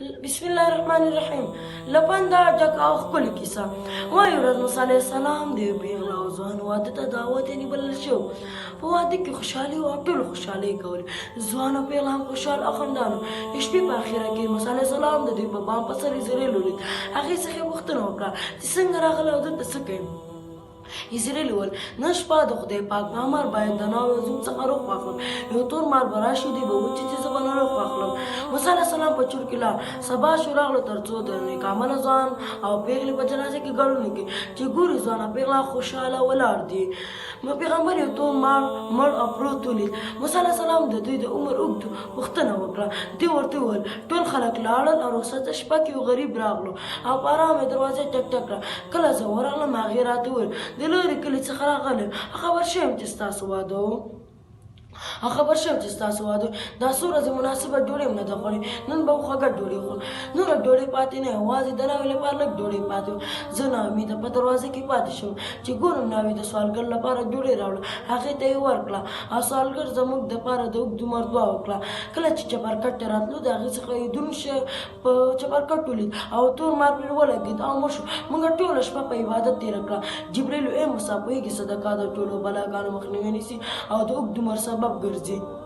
بسم الله الرحمن الرحیم لپنده ډکه او ښکلې کیسه. وایي ورځ موسی علیه السلام د یو پیغله او ځوان واده ته دعوت یې بلل شو. په واده کې خوشحالي وه او ټولو خوشحالۍ کولې. ځوان او پیغله هم خوشحال او خندان وو. د شپې په اخره کې موسی علیه السلام د دوی په بام په سر ایزراییل ولید. هغې څخه یې پوښتنه وکړه چې څنګه راغلی او دلته څه کوې؟ ایزراییل وویل نن شپه د خدای پاک په امر باید د ناوې زوم څخه روغ واخلم. یو تور مار به راشي دوی به وچې چې زه به نه روغ واخلم. موسی علیه السلام په چور کې لاړ. سبا شو راغله تر څو د نیکعمله ځوان او پیغلې په جنازه کې ګډون وکړي چې ګوري ځوان او پیغله خوشحاله ولاړ دي. پیغمبر یو تور مار مړ او پروت ولید. موسی علیه السلام د دوی د عمر اوږد پوښتنه وکړه. دوی ورته وویل ټول خلک لاړل او رخصته شپه کې یو غریب راغلو او په ارامه دروازه ټک ټک کړه. کله زه ورغلم هغې راته وویل د لرې کلي څخه راغلی خبر شویم چې ستاسو واده و. خبر شوم چې ستاسو واده دا څو ورځې مناسبه ډوډۍ هم نه ده خوړې. نن به خوږه ډوډۍ خورو. نوره ډوډۍ پاتې نه یوازې د ناوې لپاره لږ ډوډۍ پاتې وه. زه ناامیده په دروازه کې پاتې شوم چې ګورم ناوې د سوالګر لپاره ډوډۍ راوړه. هغې ته یې ورکړه او سوالګر زموږ دپاره د اوږد عمر دعا وکړه. کله چې چپرکټ ته راتلو د هغې څخه یې دروند شی په چپرکټ ولید او تور مار پرې ولګېد او مړ شو. موږ ټوله شپه په عبادت تېره کړه. جبریل ای موسی پوهېږي صدقه د ټولو بلاګانو مخنیوی نیسي او د اوږد عمر سبب ګرځي.